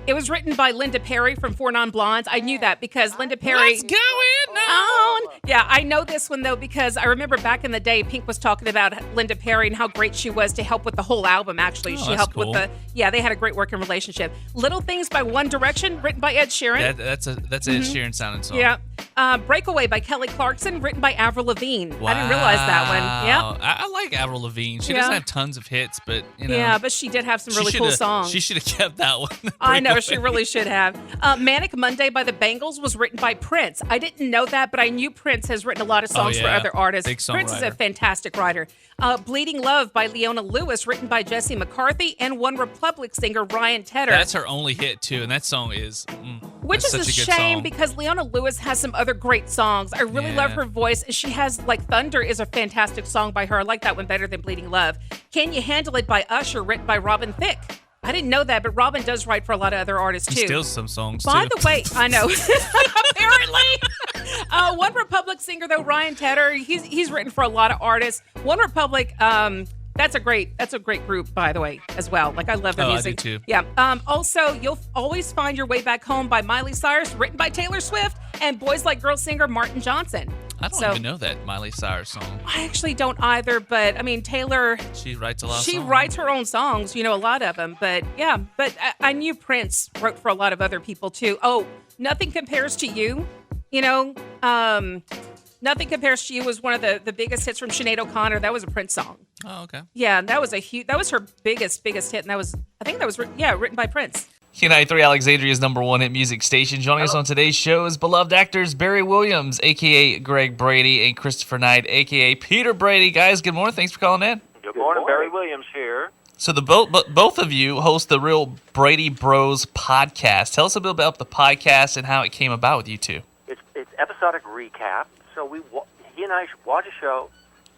it was written by Linda Perry from Four Non-Blondes. I knew that because Linda Perry...
Let's go in now!
Yeah, I know this one, though, because I remember back in the day, Pink was talking about Linda Perry and how great she was to help with the whole album, actually. She helped with they had a great working relationship. Little Things by One Direction, written by Ed Sheeran.
That's Ed Sheeran sounding song.
Yeah. Breakaway by Kelly Clarkson, written by Avril Lavigne. Wow. I didn't realize that one. Yeah.
I like Avril Lavigne. She doesn't have tons of hits, but, you know.
Yeah, but she did have some really cool songs.
She should have kept that one.
I know, she really should have. Manic Monday by the Bangles was written by Prince. I didn't know that, but I knew Prince has written a lot of songs for other artists.
Big songwriter.
Prince is a fantastic writer. Bleeding Love by Leona Lewis, written by Jesse McCarthy and One Republic singer Ryan Tedder.
That's her only hit, too, and that song is
which is a shame because Leona Lewis has some other great songs. I really love her voice. She has, like, Thunder is a fantastic song by her. I like that one better than Bleeding Love. Can You Handle It by Usher, written by Robin Thicke. I didn't know that, but Robin does write for a lot of other artists, too.
He steals some songs,
By the way, I know. Apparently. One Republic singer, though, Ryan Tedder, he's written for a lot of artists. One Republic, that's a great group, by the way, as well. Like, I love their music.
I do, too.
Yeah. Also, You'll Always Find Your Way Back Home by Miley Cyrus, written by Taylor Swift, and Boys Like Girls singer Martin Johnson.
I don't even know that Miley Cyrus song.
I actually don't either, but I mean, Taylor...
She writes a lot of songs.
She writes her own songs, a lot of them. But yeah, I knew Prince wrote for a lot of other people too. Oh, Nothing Compares to You. Nothing Compares to You was one of the biggest hits from Sinead O'Connor. That was a Prince song.
Oh, okay.
Yeah, that was her biggest hit, and I think that was written by Prince.
Q93, Alexandria's #1 hit music station. Joining us on today's show is beloved actors Barry Williams, a.k.a. Greg Brady, and Christopher Knight, a.k.a. Peter Brady. Guys, good morning. Thanks for calling in.
Good morning. Barry Williams here.
So both of you host the Real Brady Bros podcast. Tell us a bit about the podcast and how it came about with you two.
It's episodic recaps So he and I watch a show,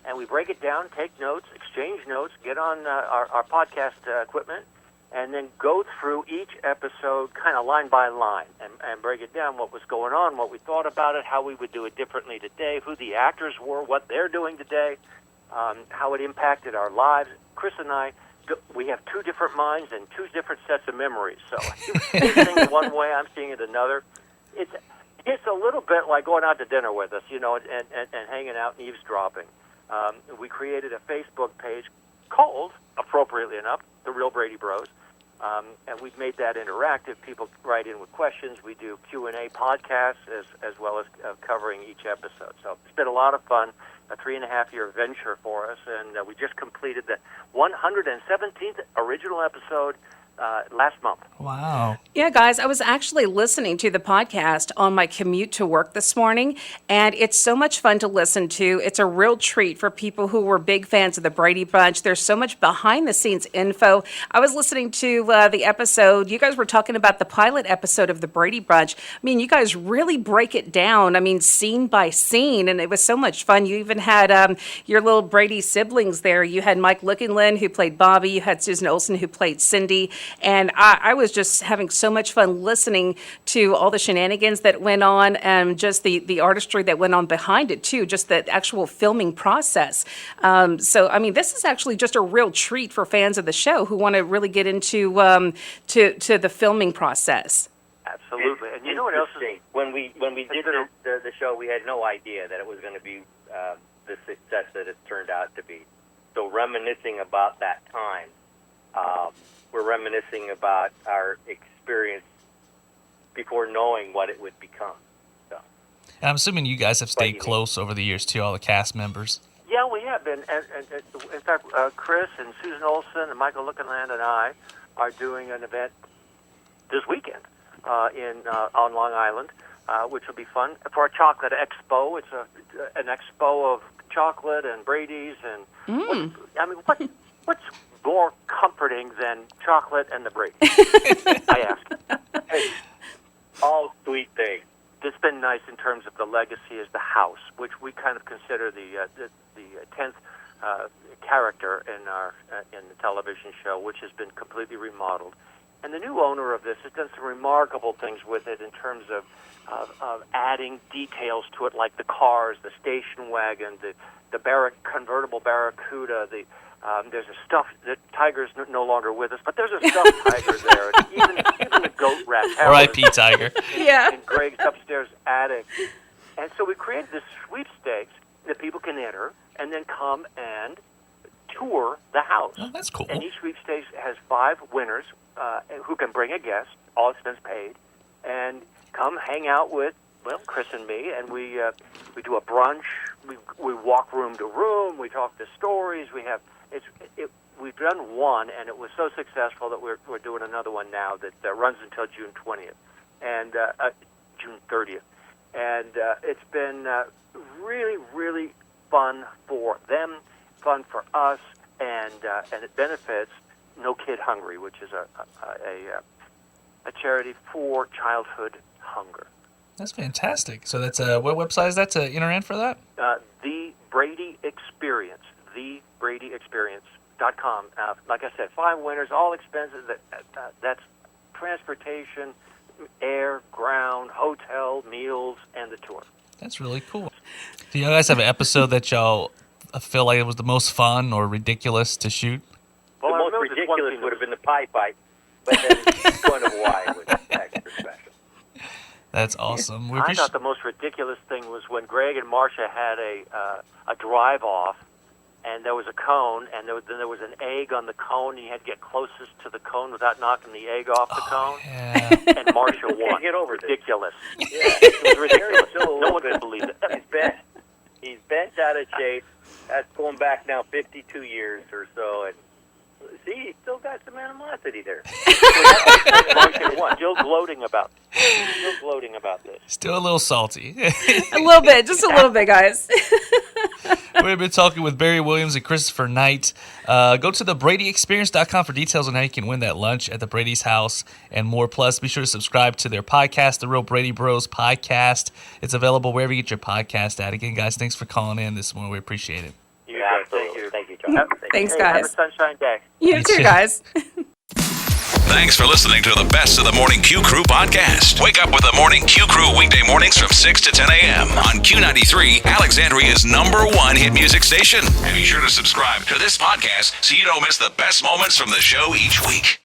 and we break it down, take notes, exchange notes, get on our podcast equipment, and then go through each episode kind of line by line and break it down, what was going on, what we thought about it, how we would do it differently today, who the actors were, what they're doing today, how it impacted our lives. Chris and I, we have two different minds and two different sets of memories. So he's seeing it one way, I'm seeing it another. It's a little bit like going out to dinner with us, and hanging out and eavesdropping. We created a Facebook page called, appropriately enough, The Real Brady Bros. And we've made that interactive. People write in with questions. We do Q&A podcasts as well as covering each episode. So it's been a lot of fun, a 3.5-year venture for us. And we just completed the 117th original episode last month.
Wow.
Yeah, guys, I was actually listening to the podcast on my commute to work this morning, and it's so much fun to listen to. It's a real treat for people who were big fans of the Brady Bunch. There's so much behind-the-scenes info. I was listening to the episode. You guys were talking about the pilot episode of the Brady Bunch. I mean, you guys really break it down, scene by scene, and it was so much fun. You even had your little Brady siblings there. You had Mike Lookinlin, who played Bobby. You had Susan Olsen, who played Cindy. And I was just having so much fun listening to all the shenanigans that went on and just the artistry that went on behind it, too, just the actual filming process. This is actually just a real treat for fans of the show who want to really get into to the filming process.
Absolutely. And you know what else is...
When we did the show, we had no idea that it was going to be the success that it turned out to be. So reminiscing about that time, we're reminiscing about our experience before knowing what it would become. So.
And I'm assuming you guys have stayed close over the years, too, all the cast members.
Yeah, we have been. And in fact, Chris and Susan Olsen and Michael Lookinland and I are doing an event this weekend on Long Island, which will be fun, for our chocolate expo. It's an expo of chocolate and Brady's. And what's more comforting than chocolate and the Brady? I ask.
Hey, all sweet things.
It's been nice in terms of the legacy as the house, which we kind of consider the 10th character in the television show, which has been completely remodeled. And the new owner of this has done some remarkable things with it in terms of adding details to it, like the cars, the station wagon, the convertible Barracuda, there's a stuffed... The tiger's no longer with us, but there's a stuffed tiger there. And even the goat rat.
R.I.P. Tiger.
Yeah.
In Greg's upstairs attic. And so we created this sweepstakes that people can enter and then come and tour the house.
Oh, that's cool.
And each sweepstakes has 5 winners who can bring a guest, all expense paid, and come hang out with, Chris and me, and we do a brunch. We walk room to room. We talk the stories. We've done one, and it was so successful that we're doing another one now that runs until June 20th and June 30th, and it's been really, really fun for them, fun for us, and it benefits No Kid Hungry, which is a charity for childhood hunger.
That's fantastic. So that's what website is that to enter in for that?
The Brady Experience, thebradyexperience.com. Like I said, 5 winners, all expenses. That's transportation, air, ground, hotel, meals, and the tour.
That's really cool. Do you guys have an episode that y'all feel like it was the most fun or ridiculous to shoot?
Well, the most ridiculous would have been the pie fight, but then point of why was extra special.
That's awesome.
I thought the most ridiculous thing was when Greg and Marcia had a drive-off, and there was a cone, and then there was an egg on the cone, and you had to get closest to the cone without knocking the egg off the cone.
Yeah.
And Marcia won.
Get over
ridiculous.
This. Yeah, it was ridiculous.
No one could believe it.
He's bent out of shape. That's going back now 52 years or so, and see, he's still got some animosity there.
Still gloating about this.
Still a little salty.
A little bit, just a little bit, guys.
We've been talking with Barry Williams and Christopher Knight. Go to thebradyexperience.com for details on how you can win that lunch at the Brady's house and more. Plus, be sure to subscribe to their podcast, The Real Brady Bros Podcast. It's available wherever you get your podcast at. Again, guys, thanks for calling in this morning. We appreciate it.
Thank you, John.
Thanks,
Hey,
guys.
have a sunshine day.
You too, guys.
Thanks for listening to the Best of the Morning Q Crew podcast. Wake up with the Morning Q Crew weekday mornings from 6 to 10 a.m. on Q93, Alexandria's #1 hit music station. And be sure to subscribe to this podcast so you don't miss the best moments from the show each week.